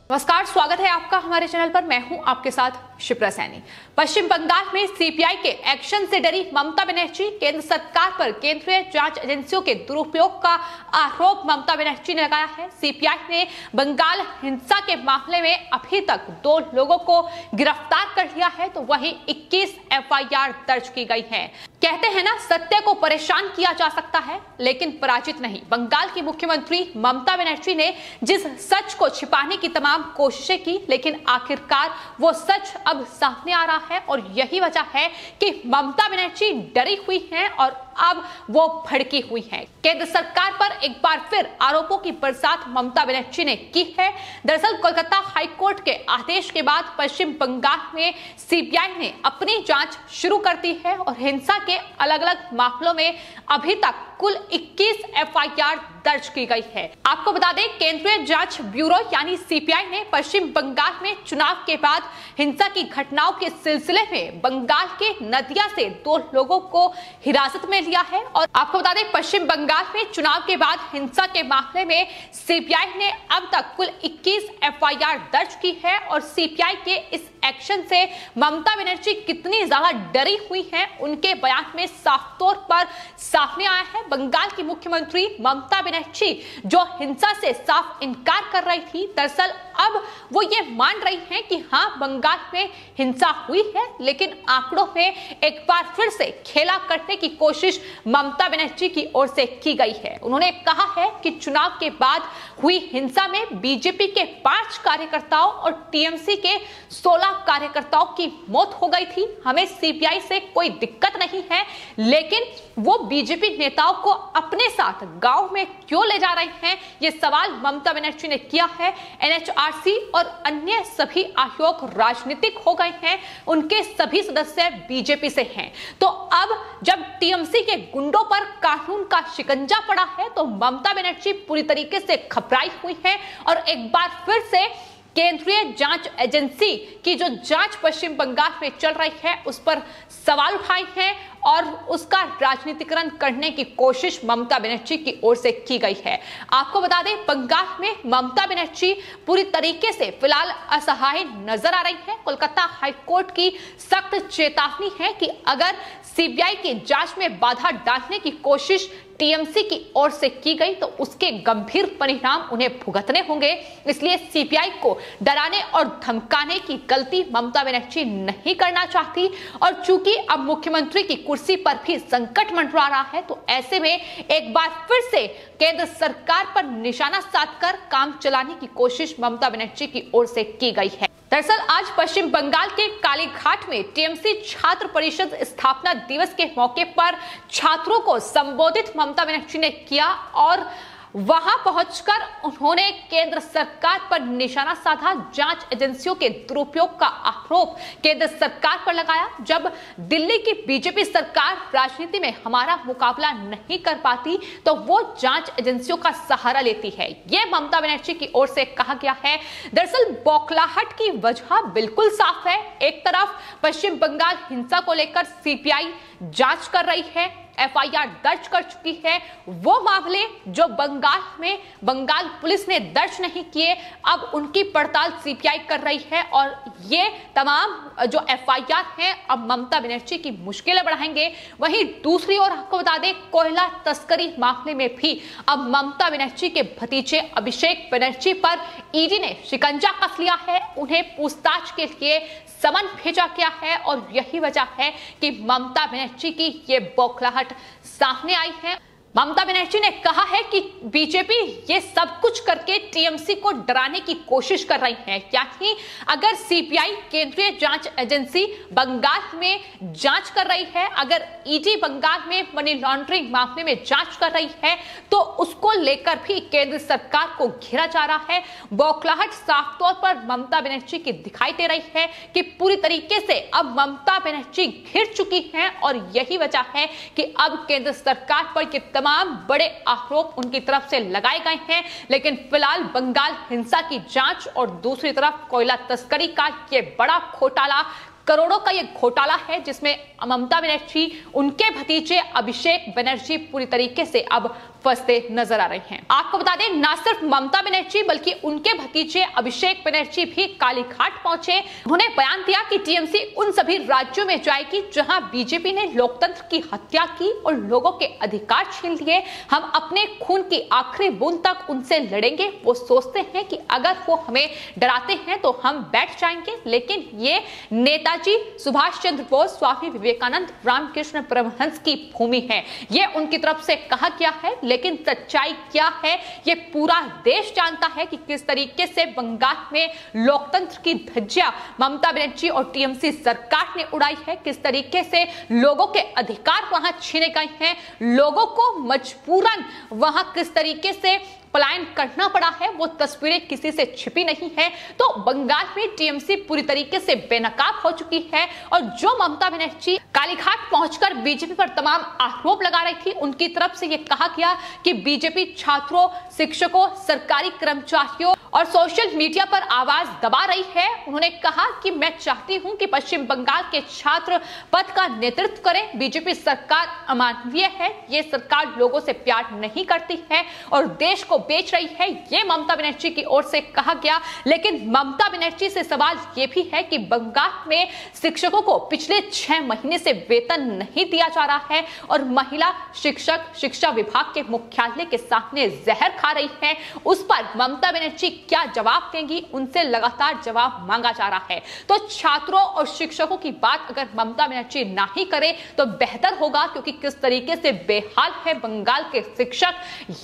नमस्कार, स्वागत है आपका हमारे चैनल पर। मैं हूं आपके साथ शिप्रा सैनी। पश्चिम बंगाल में सीपीआई के एक्शन से डरी ममता बनर्जी, केंद्र सरकार पर केंद्रीय जांच एजेंसियों के दुरुपयोग का आरोप ममता बनर्जी ने लगाया है। सीपीआई ने बंगाल हिंसा के मामले में अभी तक 2 लोगों को गिरफ्तार कर लिया है, तो वहीं 21 एफआईआर दर्ज की गई है। कहते हैं ना, सत्य को परेशान किया जा सकता है लेकिन पराजित नहीं। बंगाल की मुख्यमंत्री ममता बनर्जी ने जिस सच को छिपाने की तमाम कोशिशें की, लेकिन आखिरकार वो सच अब सामने आ रहा है और यही वजह है कि ममता बनर्जी डरी हुई हैं और अब वो भड़की हुई हैं। केंद्र सरकार पर एक बार फिर आरोपों की बरसात ममता बनर्जी ने की है। दरअसल कोलकाता हाईकोर्ट के आदेश के बाद पश्चिम बंगाल में सीबीआई ने अपनी जांच शुरू कर दी है और हिंसा के अलग अलग मामलों में अभी तक कुल 21 एफआईआर दर्ज की गई है। आपको बता दें, केंद्रीय जांच ब्यूरो यानी सीपीआई ने पश्चिम बंगाल में चुनाव के बाद हिंसा की घटनाओं के सिलसिले में बंगाल के नदिया से 2 लोगों को हिरासत में लिया है। और आपको बता दें, पश्चिम बंगाल में चुनाव के बाद हिंसा के मामले में सीपीआई ने अब तक कुल 21 एफआईआर दर्ज की है और सीपीआई के इस एक्शन से ममता बनर्जी कितनी ज्यादा डरी हुई हैं, उनके बयान में साफ तौर पर सामने आया है। बंगाल की मुख्यमंत्री ममता बनर्जी जो हिंसा से साफ इनकार कर रही थी, दरअसल अब वो ये मान रही हैं कि हाँ, बंगाल में हिंसा हुई है, लेकिन आंकड़ों में एक बार फिर से खेला करने की कोशिश ममता बनर्जी की ओर से की गई है। उन्होंने कहा है कि चुनाव के बाद हुई हिंसा में बीजेपी के 5 कार्यकर्ताओं और टीएमसी के 16 कार्यकर्ताओं की मौत हो गई थी। हमें सीपीआई से कोई दिक्कत नहीं है, लेकिन वो बीजेपी नेताओं को अपने साथ गांव में क्यों ले जा रहे हैं, ये सवाल ममता बनर्जी ने किया है। एनएचआरसी और अन्य सभी आयोग राजनीतिक हो गए हैं, उनके सभी सदस्य बीजेपी से हैं। तो अब जब टीएमसी के गुंडों पर कानून का शिकंजा पड़ा है, तो ममता बनर्जी पूरी तरीके से घबराई हुई है और एक बार फिर से केंद्रीय जांच एजेंसी की जो जांच पश्चिम बंगाल में चल रही है उस पर सवाल उठाए हैं और उसका राजनीतिकरण करने की कोशिश ममता बनर्जी की ओर से की गई है। आपको बता दें, बंगाल में ममता बनर्जी पूरी तरीके से फिलहाल असहाय नजर आ रही है। कोलकाता हाईकोर्ट की सख्त चेतावनी है कि अगर सीबीआई की जांच में बाधा डालने की कोशिश टीएमसी की ओर से की गई तो उसके गंभीर परिणाम उन्हें भुगतने होंगे। इसलिए सीबीआई को डराने और धमकाने की गलती ममता बनर्जी नहीं करना चाहती और चूंकि अब मुख्यमंत्री की कुर्सी पर भी संकट मंडरा रहा है, तो ऐसे में एक बार फिर से केंद्र सरकार पर निशाना साधकर काम चलाने की कोशिश ममता बनर्जी की ओर से की गई है। दरअसल आज पश्चिम बंगाल के कालीघाट में टीएमसी छात्र परिषद स्थापना दिवस के मौके पर छात्रों को संबोधित ममता बनर्जी ने किया और वहां पहुंचकर उन्होंने केंद्र सरकार पर निशाना साधा। जांच एजेंसियों के दुरुपयोग का आरोप केंद्र सरकार पर लगाया। जब दिल्ली की बीजेपी सरकार राजनीति में हमारा मुकाबला नहीं कर पाती तो वो जांच एजेंसियों का सहारा लेती है, ये ममता बनर्जी की ओर से कहा गया है। दरअसल बौखलाहट की वजह बिल्कुल साफ है। एक तरफ पश्चिम बंगाल हिंसा को लेकर सीपीआई जांच कर रही है, एफआईआर दर्ज कर चुकी है। वो मामले जो बंगाल में बंगाल पुलिस ने दर्ज नहीं किए, अब उनकी पड़ताल सीपीआई कर रही है और ये तमाम जो एफआईआर हैं अब ममता बनर्जी की मुश्किलें बढ़ाएंगे। वहीं दूसरी ओर आपको बता दें, कोयला तस्करी मामले में भी अब ममता बनर्जी के भतीजे अभिषेक बनर्जी पर ईडी ने शिकंजा कस लिया है। उन्हें पूछताछ के लिए समन भेजा गया है और यही वजह है कि ममता बनर्जी की ये बौखलाहट सामने आई है। ममता बनर्जी ने कहा है कि बीजेपी ये सब कुछ करके टीएमसी को डराने की कोशिश कर रही है। यानी अगर सीबीआई केंद्रीय जांच एजेंसी बंगाल में जांच कर रही है, अगर ईडी बंगाल में मनी लॉन्ड्रिंग मामले में जांच कर रही है, तो उसको लेकर भी केंद्र सरकार को घेरा जा रहा है। बौखलाहट साफ तौर पर ममता बनर्जी की दिखाई दे रही है कि पूरी तरीके से अब ममता बनर्जी घिर चुकी हैं और यही वजह है कि अब केंद्र सरकार पर ये तमाम बड़े आरोप उनकी तरफ से लगाए गए हैं। लेकिन फिलहाल बंगाल हिंसा की जांच और दूसरी तरफ कोयला तस्करी का ये बड़ा घोटाला, करोड़ों का ये घोटाला है जिसमें ममता बनर्जी, उनके भतीजे अभिषेक बनर्जी पूरी तरीके से अब फंसते नजर आ रहे हैं। आपको बता दें, न सिर्फ ममता बनर्जी बल्कि उनके भतीजे अभिषेक बनर्जी भी कालीघाट पहुंचे। उन्होंने बयान दिया कि टीएमसी उन सभी राज्यों में जाएगी जहां बीजेपी ने लोकतंत्र की हत्या की और लोगों के अधिकार छीन लिए। हम अपने खून की आखिरी बूंद तक उनसे लड़ेंगे। वो सोचते हैं कि अगर वो हमें डराते हैं तो हम बैठ जाएंगे, लेकिन ये नेताजी सुभाष चंद्र बोस, स्वामी विवेकानंद, रामकृष्ण परमहंस की भूमि है। ये उनकी तरफ से कहा गया है, लेकिन सच्चाई क्या है ये पूरा देश जानता है कि किस तरीके से बंगाल में लोकतंत्र की धज्जियां ममता बनर्जी और टीएमसी सरकार ने उड़ाई है, किस तरीके से लोगों के अधिकार वहां छीने गए हैं, लोगों को मजबूरन वहां किस तरीके से पलायन करना पड़ा है, वो तस्वीरें किसी से छिपी नहीं है। तो बंगाल में टीएमसी पूरी तरीके से बेनकाब हो चुकी है और जो ममता बनर्जी कालीघाट पहुंचकर बीजेपी पर तमाम आरोप लगा रही थी, उनकी तरफ से यह कहा गया कि बीजेपी छात्रों, शिक्षकों, सरकारी कर्मचारियों और सोशल मीडिया पर आवाज दबा रही है। उन्होंने कहा कि मैं चाहती हूं कि पश्चिम बंगाल के छात्र पद का नेतृत्व करें। बीजेपी सरकार अमानवीय है, ये सरकार लोगों से प्यार नहीं करती है और देश को बेच रही है, ये ममता बनर्जी की ओर से कहा गया। लेकिन ममता बनर्जी से सवाल यह भी है कि बंगाल में शिक्षकों को पिछले 6 महीने से वेतन नहीं दिया जा रहा है और महिला शिक्षक शिक्षा विभाग के मुख्यालय के सामने जहर खा रही है। उस पर ममता बनर्जी क्या जवाब देंगी, उनसे लगातार जवाब मांगा जा रहा है। तो छात्रों और शिक्षकों की बात अगर ममता बनर्जी ना ही करे तो बेहतर होगा, क्योंकि किस तरीके से बेहाल है बंगाल के शिक्षक,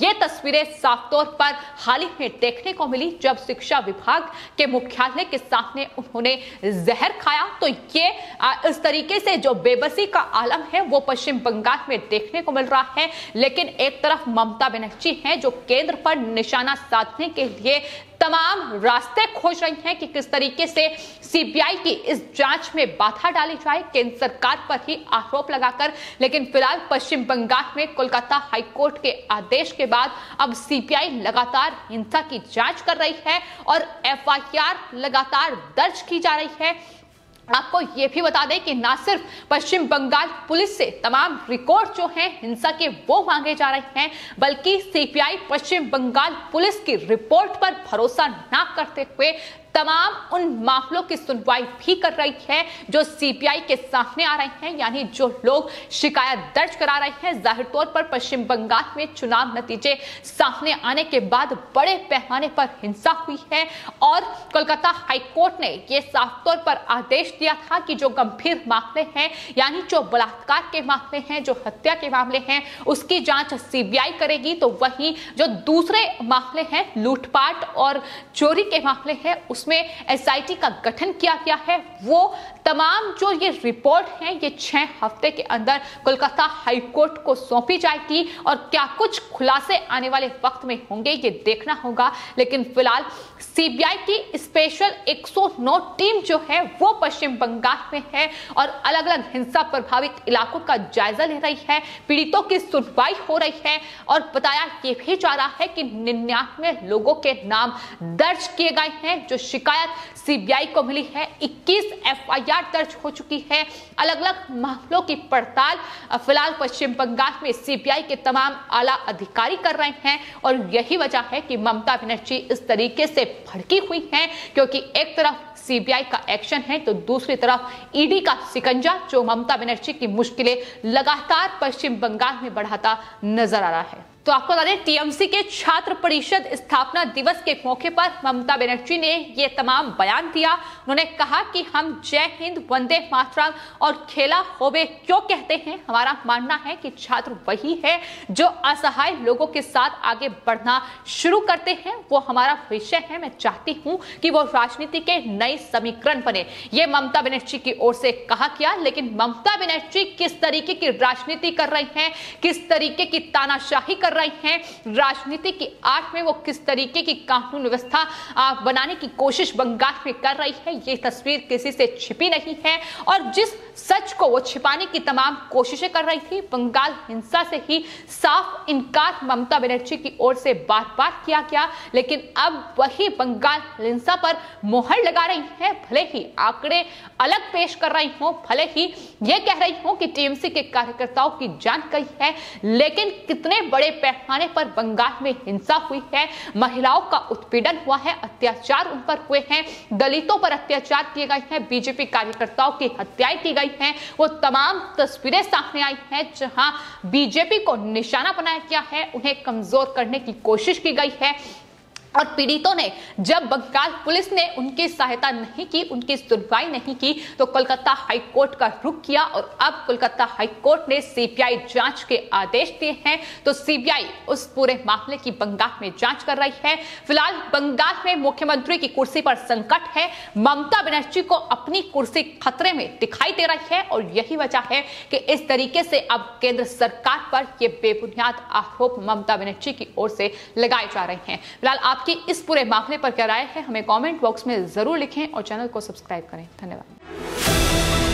ये तस्वीरें साफ तौर पर हाल ही में देखने को मिली जब शिक्षा विभाग के मुख्यालय के सामने उन्होंने जहर खाया। तो ये इस तरीके से जो बेबसी का आलम है वो पश्चिम बंगाल में देखने को मिल रहा है। लेकिन एक तरफ ममता बनर्जी हैं जो केंद्र पर निशाना साधने के लिए तमाम रास्ते खोज रही हैं कि किस तरीके से सीबीआई की इस जांच में बाधा डाली जाए, केंद्र सरकार पर ही आरोप लगाकर। लेकिन फिलहाल पश्चिम बंगाल में कोलकाता हाईकोर्ट के आदेश के बाद अब सीबीआई लगातार हिंसा की जांच कर रही है और एफआईआर लगातार दर्ज की जा रही है। आपको यह भी बता दें कि न सिर्फ पश्चिम बंगाल पुलिस से तमाम रिकॉर्ड जो हैं हिंसा के वो मांगे जा रहे हैं, बल्कि सीबीआई पश्चिम बंगाल पुलिस की रिपोर्ट पर भरोसा न करते हुए तमाम उन मामलों की सुनवाई भी कर रही है जो सीबीआई के सामने आ रहे हैं। यानी जो लोग शिकायत दर्ज करा रहे हैं, जाहिर तौर पर पश्चिम बंगाल में चुनाव नतीजे सामने आने के बाद बड़े पैमाने पर हिंसा हुई है और कोलकाता हाईकोर्ट ने यह साफ तौर पर आदेश दिया था कि जो गंभीर मामले हैं, यानी जो बलात्कार के मामले हैं, जो हत्या के मामले हैं, उसकी जांच सीबीआई करेगी। तो वहीं जो दूसरे मामले हैं, लूटपाट और चोरी के मामले हैं, उसमें एसआईटी का गठन किया गया है। वो तमाम जो ये रिपोर्ट है ये 6 हफ्ते के अंदर कोलकाता हाईकोर्ट को सौंपी जाएगी और क्या कुछ खुलासे आने वाले वक्त में होंगे ये देखना होगा। लेकिन फिलहाल सीबीआई की स्पेशल 109 टीम जो है वो पश्चिम बंगाल में है और अलग अलग हिंसा प्रभावित इलाकों का जायजा ले रही है, पीड़ितों की सुनवाई हो रही है और बताया ये भी जा रहा है कि 99 लोगों के नाम दर्ज किए गए हैं। जो शिकायत सीबीआई को मिली है, 21 एफआईआर दर्ज हो चुकी है। अलग अलग मामलों की पड़ताल फिलहाल पश्चिम बंगाल में सीबीआई के तमाम आला अधिकारी कर रहे हैं और यही वजह है कि ममता बनर्जी इस तरीके से भड़की हुई हैं, क्योंकि एक तरफ सीबीआई का एक्शन है तो दूसरी तरफ ईडी का शिकंजा जो ममता बनर्जी की मुश्किलें लगातार पश्चिम बंगाल में बढ़ाता नजर आ रहा है। तो आपको बता दें, टीएमसी के छात्र परिषद स्थापना दिवस के मौके पर ममता बनर्जी ने ये तमाम बयान दिया। उन्होंने कहा कि हम जय हिंद, वंदे मातरम और खेला होवे क्यों कहते हैं। हमारा मानना है कि छात्र वही है जो असहाय लोगों के साथ आगे बढ़ना शुरू करते हैं, वो हमारा विषय है। मैं चाहती हूं कि वो राजनीति के नए समीकरण बने, ये ममता बनर्जी की ओर से कहा गया। लेकिन ममता बनर्जी किस तरीके की राजनीति कर रही हैं, किस तरीके की तानाशाही कर रही हैं, राजनीति की आड़ में वो किस तरीके की कानून व्यवस्था बनाने की कोशिश बंगाल में कर रही है, ये तस्वीर किसी से छिपी नहीं है। और जिस सच को वो छिपाने की तमाम कोशिशें कर रही थी, बंगाल हिंसा से ही साफ इनकार ममता बनर्जी की ओर से बार बार किया गया। लेकिन अब वही बंगाल हिंसा पर मोहर लगा रही है, भले ही आंकड़े अलग पेश कर रही हो, भले ही ये कह रही हो कि टीएमसी के कार्यकर्ताओं की जान गई है, लेकिन कितने बड़े पैमाने पर बंगाल में हिंसा हुई है, महिलाओं का उत्पीड़न हुआ है, अत्याचार उन पर हुए हैं, दलितों पर अत्याचार किए गए हैं, बीजेपी कार्यकर्ताओं की हत्याएं की गई हैं, वो तमाम तस्वीरें सामने आई हैं जहां बीजेपी को निशाना बनाया गया है, उन्हें कमजोर करने की कोशिश की गई है। और पीड़ितों ने जब बंगाल पुलिस ने उनकी सहायता नहीं की, उनकी सुनवाई नहीं की, तो कोलकाता हाई कोर्ट का रुख किया और अब कोलकाता हाई कोर्ट ने सीबीआई जांच के आदेश दिए हैं। तो सीबीआई उस पूरे मामले की बंगाल में जांच कर रही है। फिलहाल बंगाल में मुख्यमंत्री की कुर्सी पर संकट है, ममता बनर्जी को अपनी कुर्सी खतरे में दिखाई दे रही है और यही वजह है कि इस तरीके से अब केंद्र सरकार पर यह बेबुनियाद आरोप ममता बनर्जी की ओर से लगाए जा रहे हैं। फिलहाल आपकी इस पूरे मामले पर क्या राय है, हमें कमेंट बॉक्स में जरूर लिखें और चैनल को सब्सक्राइब करें। धन्यवाद।